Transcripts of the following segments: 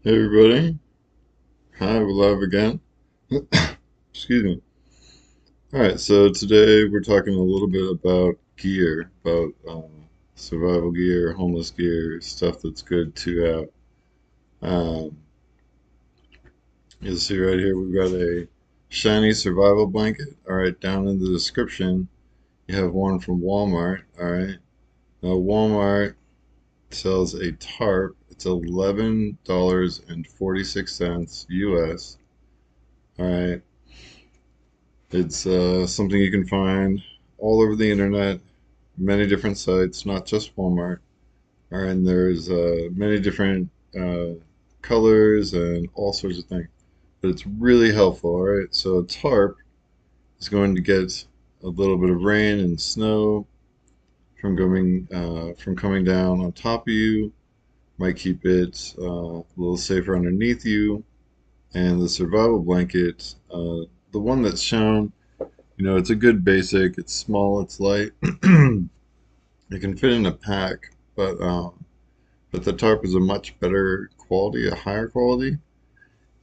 Hey everybody. Hi, we're live again. Excuse me. All right, so today we're talking a little bit about gear, about survival gear, homeless gear, stuff that's good to have. You'll see right here we've got a shiny survival blanket. All right, down in the description you have one from Walmart. All right, now Walmart sells a tarp. It's $11.46 US. All right. It's something you can find all over the internet, many different sites, not just Walmart. And there's many different uh, colors and all sorts of things. But it's really helpful, all right? So a tarp is going to get a little bit of rain and snow from coming down on top of you, might keep it a little safer underneath you. And the survival blanket, the one that's shown, it's a good basic. It's small, it's light. It can fit in a pack, but the tarp is a much better quality, a higher quality,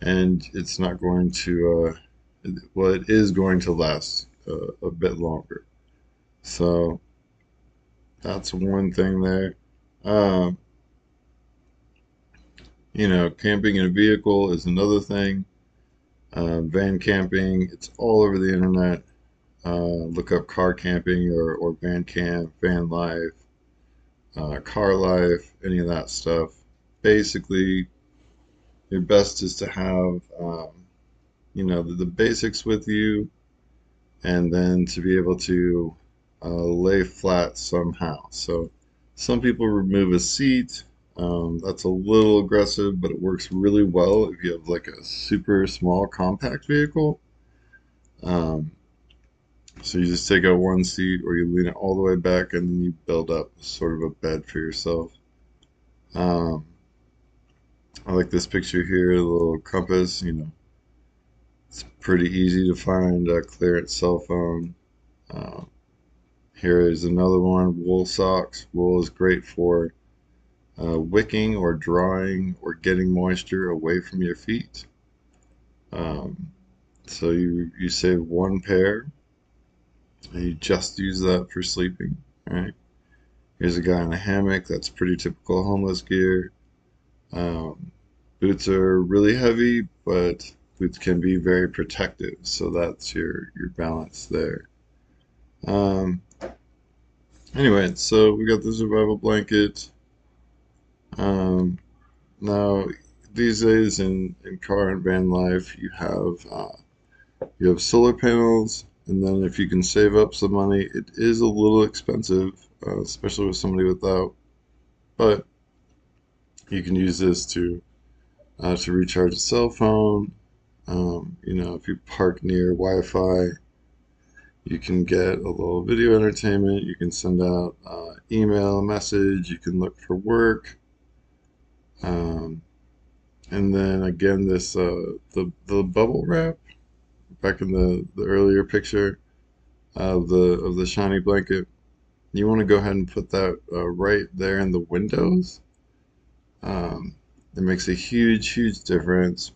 and it's not going to well, it is going to last a bit longer. So that's one thing there. Uh, Camping in a vehicle is another thing. Van camping, it's all over the internet. Look up car camping or van camp, van life, car life, any of that stuff. Basically, your best is to have, the basics with you, and then to be able to lay flat somehow. So, some people remove a seat. That's a little aggressive, but it works really well if you have like a super small compact vehicle. Um, so you just take out one seat, or you lean it all the way back, and then you build up sort of a bed for yourself. Um, I like this picture here, the little compass. It's pretty easy to find a clearance cell phone. Uh, Here is another one, wool socks. Wool is great for wicking or drying or getting moisture away from your feet. Um, so you save one pair and you just use that for sleeping, right? Here's a guy in a hammock. That's pretty typical homeless gear. Um, Boots are really heavy, but boots can be very protective. So that's your balance there. Um, Anyway, so we got the survival blanket. Um, Now, these days in car and van life, you have solar panels, and then if you can save up some money, it is a little expensive, especially with somebody without. But you can use this to recharge a cell phone. If you park near Wi-Fi, you can get a little video entertainment. You can send out email, message. You can look for work. Um, and then again, this the bubble wrap back in the earlier picture of the shiny blanket. You want to go ahead and put that right there in the windows. Um, it makes a huge difference,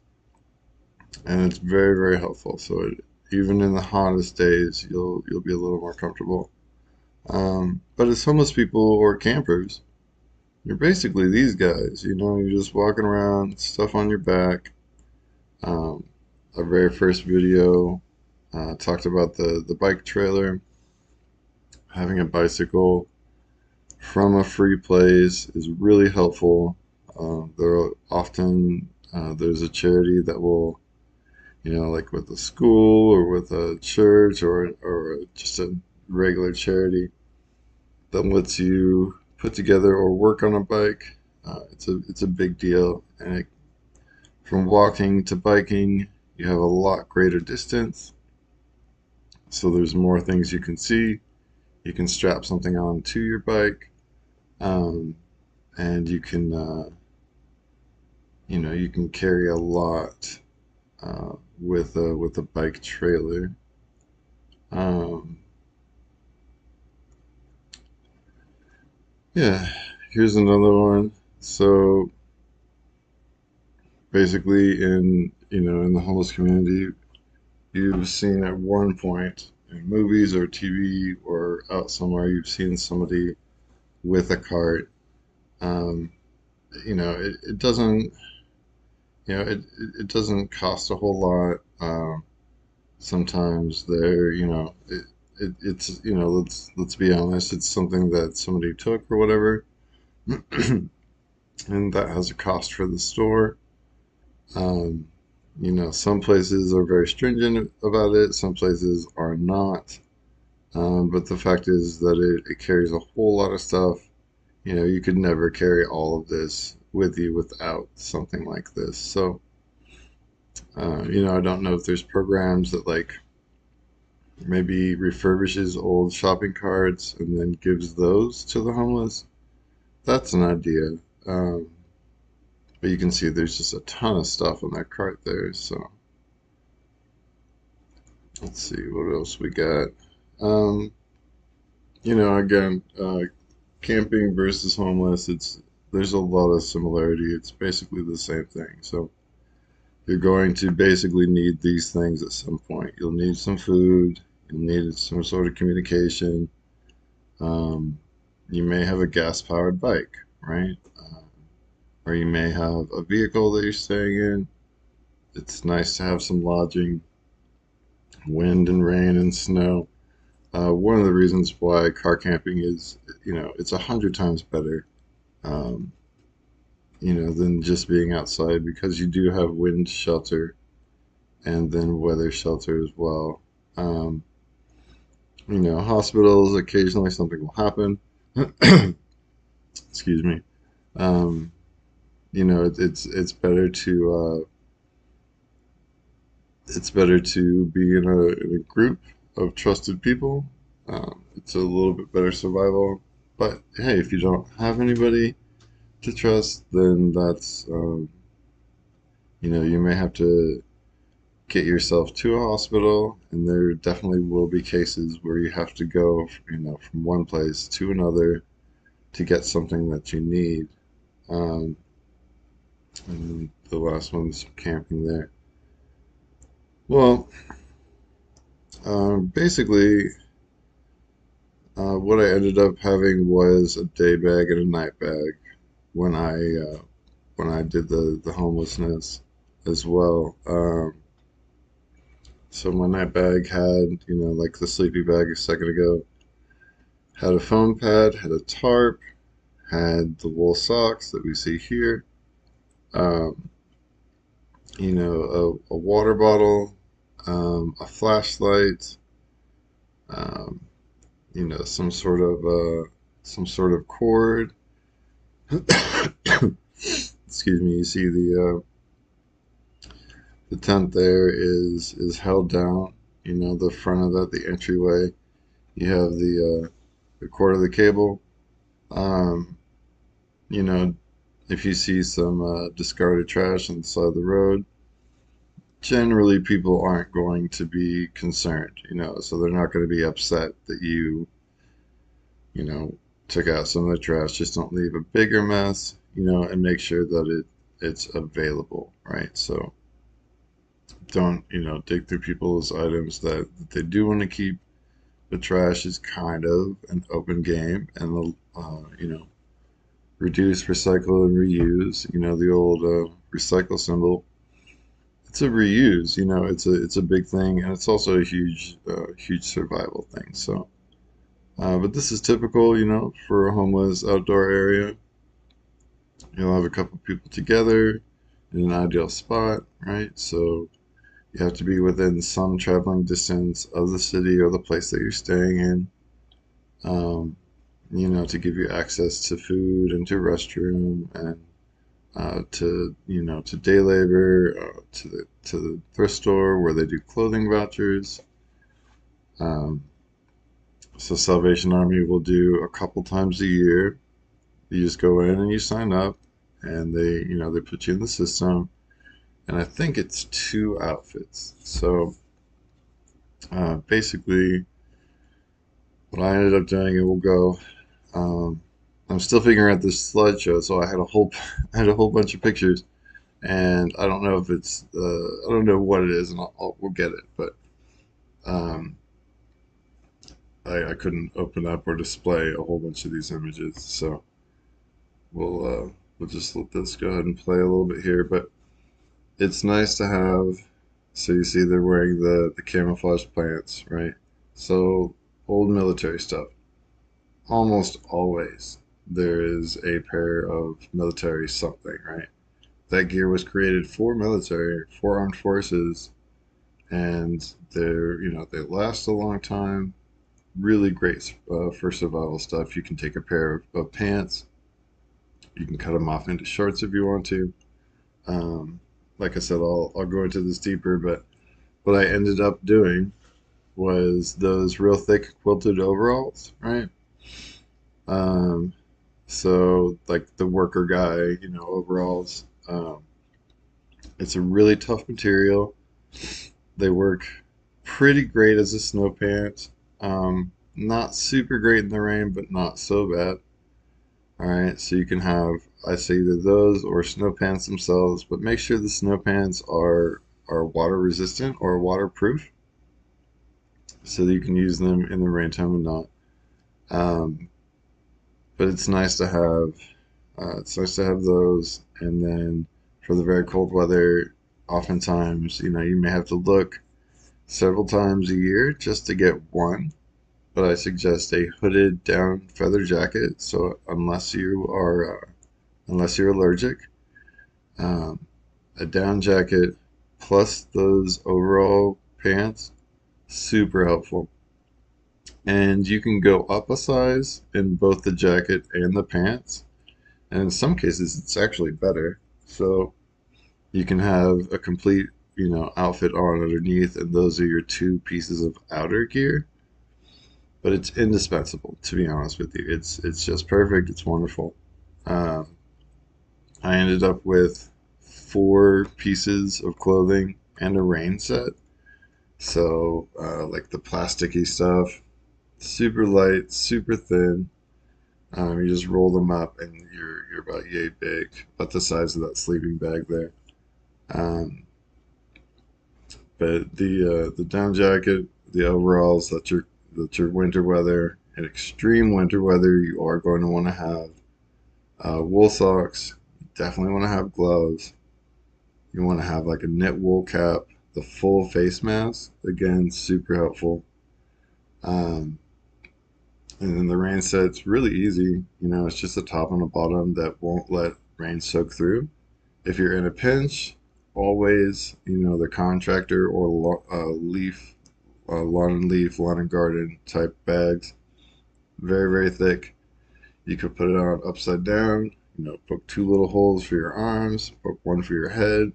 and it's very helpful. So even in the hottest days, you'll be a little more comfortable. But as homeless people or campers, you're basically these guys. You're just walking around, stuff on your back. Um, our very first video talked about the bike trailer. Having a bicycle from a free place is really helpful. There are often there's a charity that will, like with a school or with a church or just a regular charity that lets you put together or work on a bike. It's a big deal, and from walking to biking, you have a lot greater distance, so there's more things you can see. You can strap something on to your bike, um, and you can carry a lot with a bike trailer. Um, yeah, here's another one. So basically in the homeless community, you've seen at one point in movies or TV or out somewhere, you've seen somebody with a cart. Um, it doesn't, it doesn't cost a whole lot. Sometimes it's, let's be honest, it's something that somebody took or whatever, and that has a cost for the store. Um, some places are very stringent about it, some places are not. But the fact is that it carries a whole lot of stuff. You could never carry all of this with you without something like this. So, I don't know if there's programs that like maybe refurbishes old shopping carts and then gives those to the homeless. That's an idea. Um, but you can see there's just a ton of stuff on that cart there. So let's see what else we got. Um, again, camping versus homeless, there's a lot of similarity. It's basically the same thing. So you're going to basically need these things at some point. You'll need some food, you'll need some sort of communication. Um, you may have a gas-powered bike, right? Or you may have a vehicle that you're staying in. It's nice to have some lodging, wind and rain and snow. One of the reasons why car camping is, it's 100 times better, um, than just being outside because you do have wind shelter and then weather shelter as well. Um, hospitals, occasionally something will happen. Excuse me. Um, it's better to be in a group of trusted people. It's a little bit better survival. But hey, if you don't have anybody to trust, then you may have to get yourself to a hospital, and there definitely will be cases where you have to go, from one place to another to get something that you need. Um, and the last one's camping there. Well, basically, what I ended up having was a day bag and a night bag when I did the homelessness as well. So my night bag had, like the sleepy bag a second ago, had a foam pad, had a tarp, had the wool socks that we see here, um, a water bottle, a flashlight, um, some sort of cord. Excuse me. You see the tent there is held down. The front of that, the entryway. You have the cord of the cable. Um, you know, if you see some discarded trash on the side of the road, generally people aren't going to be concerned, so they're not going to be upset that you know, took out some of the trash. Just don't leave a bigger mess, and make sure that it's available, right? So don't, dig through people's items that they do want to keep. The trash is kind of an open game, and reduce, recycle, and reuse. The old recycle symbol. It's a reuse. It's a big thing, and it's also a huge survival thing. So, but this is typical, for a homeless outdoor area. You'll have a couple people together in an ideal spot, right? So you have to be within some traveling distance of the city or the place that you're staying in, um, to give you access to food and to restroom and to day labor, to the thrift store where they do clothing vouchers. Um, so Salvation Army will do a couple times a year. You just go in and you sign up, and they put you in the system. And I think it's 2 outfits. So basically, what I ended up doing, it will go. Um, I'm still figuring out this slideshow, so I had a whole I had a whole bunch of pictures. and I don't know if it's I don't know what it is, and we'll get it, but um, I couldn't open up or display a whole bunch of these images, so we'll just let this go ahead and play a little bit here. But it's nice to have. So you see they're wearing the camouflage pants, right? So old military stuff. Almost always there is a pair of military something, right? That gear was created for military, for armed forces, and they last a long time. Really great for survival stuff. You can take a pair of pants, you can cut them off into shorts if you want to. Um, like I said, I'll go into this deeper, but what I ended up doing was those real thick quilted overalls, right? Um, so like the worker guy, overalls. It's a really tough material. They work pretty great as a snow pant. Not super great in the rain, but not so bad. All right, so you can have, I say either those or snow pants themselves, but make sure the snow pants are water resistant or waterproof, so that you can use them in the rain time and not. Um, but it's nice to have those, and then for the very cold weather, oftentimes you may have to look several times a year just to get one. But I suggest a hooded down feather jacket. So unless you're allergic, um, a down jacket plus those overall pants, super helpful. And you can go up a size in both the jacket and the pants. And in some cases, it's actually better. So you can have a complete, outfit on underneath, and those are your two pieces of outer gear. But it's indispensable, to be honest with you. It's just perfect. It's wonderful. Um, I ended up with four pieces of clothing and a rain set. So like the plasticky stuff, super light, super thin. You just roll them up, and you're about yay big, about the size of that sleeping bag there. Um, but the down jacket, the overalls, that's your winter weather. In extreme winter weather, you are going to want to have wool socks. You definitely want to have gloves. You want to have like a knit wool cap, the full face mask. Again, super helpful. Um, and then the rain set's really easy. It's just a top and a bottom that won't let rain soak through. If you're in a pinch, always, the contractor or leaf, lawn and leaf, lawn and garden type bags, very, very thick. You could put it on upside down, poke two little holes for your arms, poke one for your head,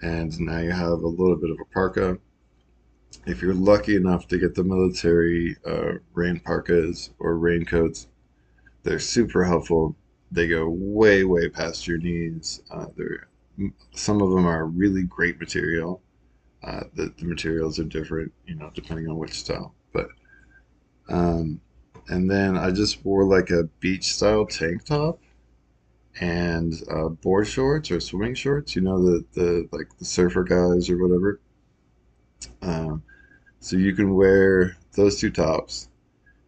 and now you have a little bit of a parka. If you're lucky enough to get the military rain parkas or raincoats, they're super helpful. They go way, way past your knees. Some of them are really great material. The materials are different, depending on which style. But um, and then I just wore like a beach style tank top and board shorts or swimming shorts. The like the surfer guys or whatever. Um, so you can wear those two tops.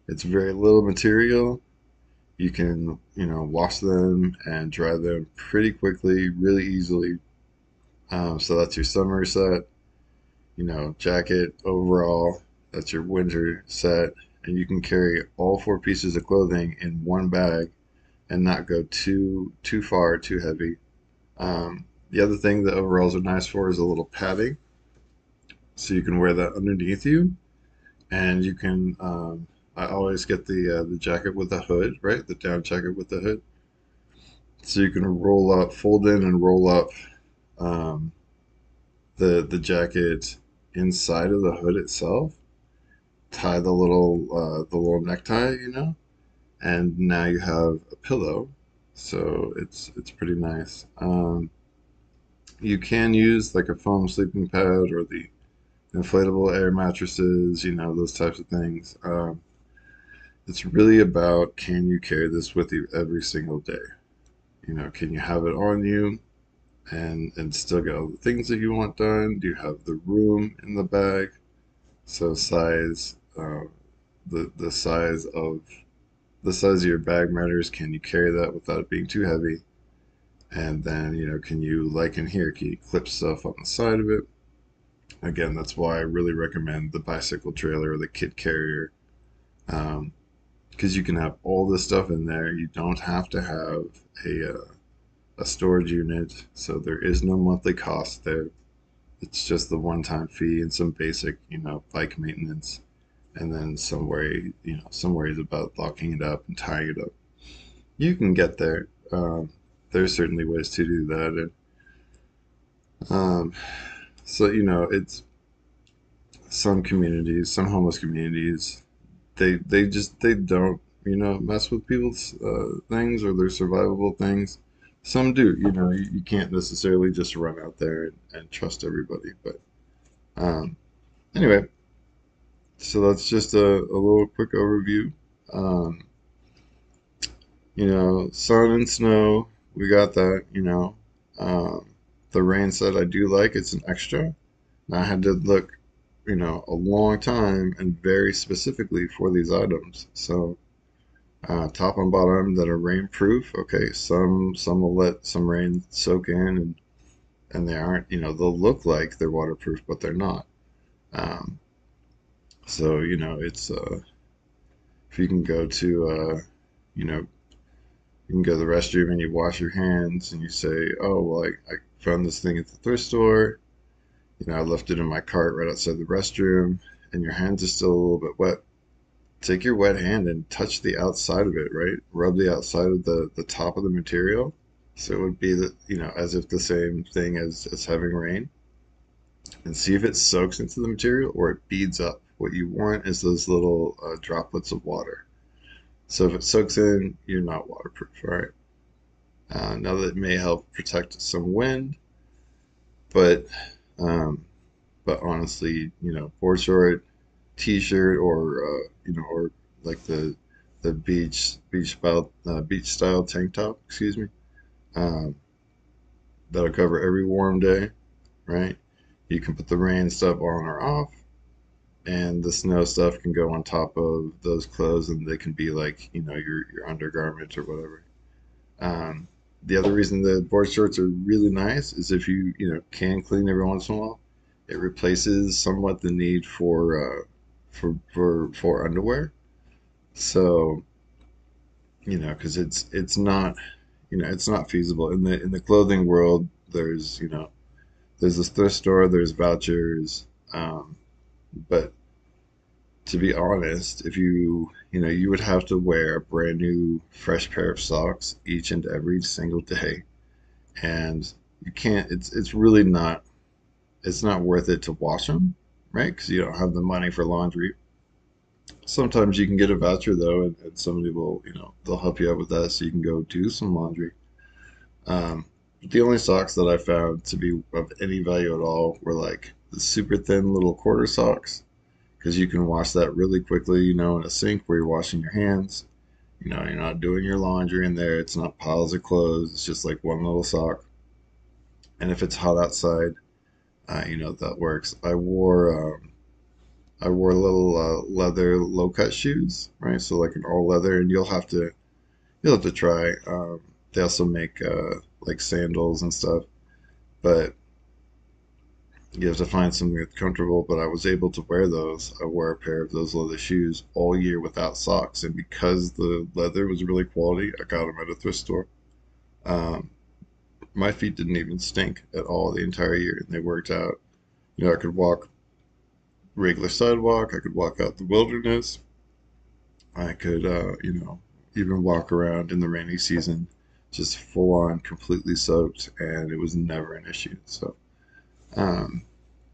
It's very little material. You can, wash them and dry them pretty quickly, really easily. So that's your summer set, jacket, overall. That's your winter set. And you can carry all four pieces of clothing in one bag and not go too far, too heavy. The other thing that overalls are nice for is a little padding. So you can wear that underneath you, and you can. I always get the jacket with the hood, right? The down jacket with the hood, so you can roll up, fold in, and roll up um, the jacket inside of the hood itself. Tie the little necktie, and now you have a pillow. So it's pretty nice. You can use like a foam sleeping pad or the inflatable air mattresses, those types of things. It's really about, can you carry this with you every single day? Can you have it on you? and still get all the things that you want done? Do you have the room in the bag? So size, the size of your bag matters. Can you carry that without it being too heavy? And then, can you, like in here, can you clip stuff on the side of it? Again, that's why I really recommend the bicycle trailer or the kit carrier, um, because you can have all this stuff in there. You don't have to have a storage unit, so there is no monthly cost there. It's just the one-time fee and some basic, bike maintenance, and then some worries about locking it up and tying it up. You can get there. There's certainly ways to do that, and um, so it's some communities, some homeless communities, they don't mess with people's things or their survivable things. Some do. You can't necessarily just run out there and trust everybody. But um, anyway, so that's just a little quick overview. Um, sun and snow, we got that. Um, the rain set I do like. It's an extra. And I had to look, a long time and very specifically for these items. So top and bottom that are rainproof. Okay, some will let some rain soak in, and they aren't. They'll look like they're waterproof, but they're not. Um, so it's if you can go to you know you can go to the restroom and you wash your hands and you say, oh well, I found this thing at the thrift store. I left it in my cart right outside the restroom, and your hands are still a little bit wet. Take your wet hand and touch the outside of it, right? Rub the outside of the top of the material. So it would be as if the same thing as having rain, and see if it soaks into the material or it beads up. What you want is those little droplets of water. So if it soaks in, you're not waterproof, all right? Now that may help protect some wind, but um, honestly, board short, t-shirt, or like the beach style tank top, excuse me. Um, that'll cover every warm day, right? You can put the rain stuff on or off, and the snow stuff can go on top of those clothes, and they can be like your undergarment or whatever. Um, the other reason the board shorts are really nice is if you can clean every once in a while, it replaces somewhat the need for underwear. So because it's not feasible in the clothing world. There's this thrift store, there's vouchers, but to be honest, if you would have to wear a brand new fresh pair of socks each and every single day, and you can't. It's really not. It's not worth it to wash them, right? Because you don't have the money for laundry. Sometimes you can get a voucher though, and somebody will, they'll help you out with that, so you can go do some laundry. Um, the only socks that I found to be of any value at all were like the super thin little quarter socks, because you can wash that really quickly, in a sink where you're washing your hands. You're not doing your laundry in there. It's not piles of clothes. It's just like one little sock. And if it's hot outside, that works. I wore little leather low cut shoes, right? So like an all leather, and you'll have to try. They also make like sandals and stuff, but you have to find something that's comfortable. But I was able to wear those. I wore a pair of those leather shoes all year without socks, and because the leather was really quality, I got them at a thrift store. Um, my feet didn't even stink at all the entire year, and they worked out. I could walk regular sidewalk. I could walk out the wilderness. I could, even walk around in the rainy season, just full on, completely soaked, and it was never an issue. So, um,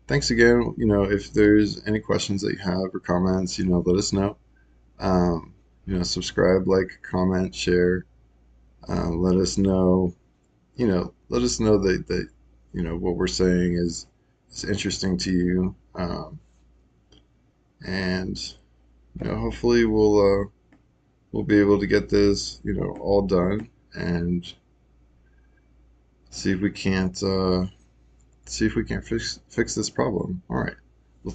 thanks again. If there's any questions that you have or comments, let us know. Subscribe, like, comment, share. Let us know. Let us know that what we're saying is interesting to you, and hopefully we'll be able to get this all done, and See if we can't fix this problem. All right.